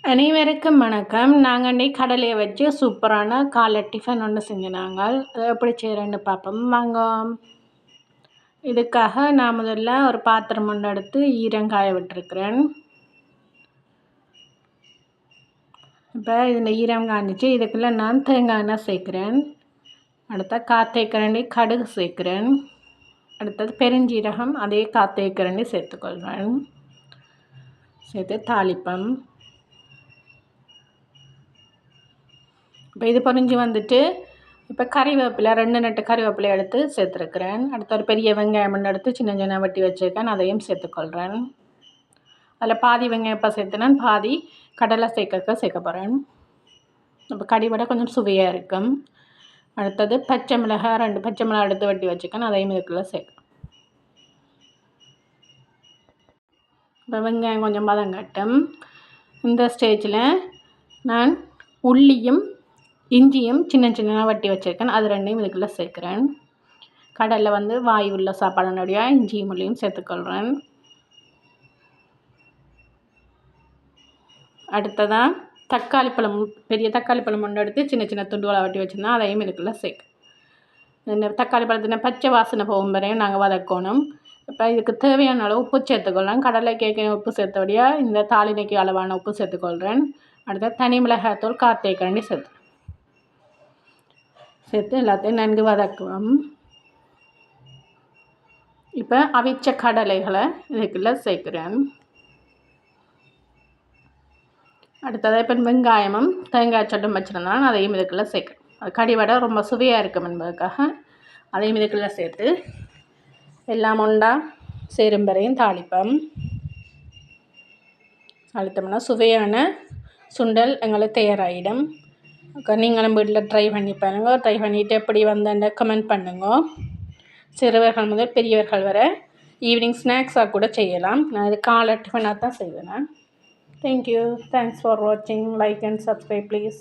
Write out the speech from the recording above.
அனைவருக்கும் வணக்கம். நாங்கள் இன்னைக்கு கடலையை வச்சு சூப்பரான காலை டிஃபன் ஒன்று செஞ்சினாங்க. அதை எப்படி செய்கிறேன்னு பார்ப்போம் வாங்க. இதுக்காக நான் முதல்ல ஒரு பாத்திரம் ஒன்று எடுத்து ஈரங்காய விட்டுருக்குறேன். இப்போ இதில் ஈரம் காய்ஞ்சிச்சு. இதுக்குள்ளே நான் தேங்காய் எண்ணெய் சேர்க்குறேன். அடுத்த காத்தேக்கரண்டி கடுகு சேர்க்குறேன். அடுத்தது பெருஞ்சீரகம் அதே காத்தேக்கரண்டி சேர்த்துக்கொள்கிறேன். சேர்த்து தாளிப்பம். இப்போ இது பொரிஞ்சு வந்துட்டு இப்போ கறிவேப்பிலை 2 நட்டு கறிவேப்பிலை எடுத்து சேர்த்துருக்குறேன். அடுத்து ஒரு பெரிய வெங்காயம் எடுத்து சின்ன சின்ன வெட்டி வச்சுருக்கேன், அதையும் சேர்த்துக்கொள்கிறேன். அதில் பாதி வெங்காயம் இப்போ சேர்த்துனேன், பாதி கடலை சேர்க்க போகிறேன். இப்போ கடிவடை கொஞ்சம் சுவையாக இருக்கும். அடுத்தது பச்சை மிளகாய் 2 பச்சை மிளகாய் எடுத்து வெட்டி வச்சுருக்கேன், அதையும் இதுக்குள்ளே சேர்க்க. இப்போ வெங்காயம் கொஞ்சம் வதங்கட்டும். இந்த ஸ்டேஜில் நான் உள்ளியும் இஞ்சியும் சின்ன சின்ன வட்டி வச்சுருக்கேன், அது 2யும் இதுக்குள்ளே சேர்க்குறேன். கடலில் வந்து வாயு உள்ள சாப்பாடுனுடைய இஞ்சியும் உள்ளியும் சேர்த்துக்கொள்கிறேன். அடுத்ததான் தக்காளி பழம், பெரிய தக்காளி பழம் ஒன்று எடுத்து சின்ன சின்ன துண்டுகளை வட்டி வச்சுருந்தேன், அதையும் இதுக்குள்ளே சேர்க்க. இந்த தக்காளி பழத்தின பச்சை வாசனை போகும் வரையும் நாங்கள் வதக்கணும். இப்போ இதுக்கு தேவையான அளவு உப்பு சேர்த்துக்கொள்ளலாம். கடலை கேட்க உப்பு சேர்த்தபடியாக இந்த தாளினைக்கு அளவான உப்பு சேர்த்துக்கொள்கிறேன். அடுத்த தனி மிளகாய்த்தூள் காத்தேக்கரண்டி சேர்த்து எல்லாத்தையும் நன்கு வதக்குவோம். இப்போ அவிச்ச கடலைகளை இதுக்குள்ளே சேர்க்குறேன். அடுத்ததாக இப்போ வெங்காயமும் தேங்காய் சட்டும் வச்சுருந்தேன், அதையும் இதுக்குள்ளே சேர்க்குறேன். அது கடிவடை ரொம்ப சுவையாக இருக்கும் என்பதற்காக அதையும் இதுக்குள்ளே சேர்த்து எல்லாம் ஒன்றா சேரும் வரையும் தாளிப்போம். தாளித்தோம்னா சுவையான சுண்டல் எங்களுக்கு தயாராகிடும். நீங்களும் வீட்டில் ட்ரை பண்ணி பாருங்க. ட்ரை பண்ணிவிட்டு எப்படி வந்தேன்னு கமெண்ட் பண்ணுங்க. சிறுவர்கள் முதல் பெரியவர்கள் வரை ஈவினிங் ஸ்நாக்ஸாக கூட செய்யலாம். நான் இது காலை டிஃபனாக தான் செய்வேன். தேங்க்யூ. தேங்க்ஸ் ஃபார் வாட்சிங். Like and subscribe please.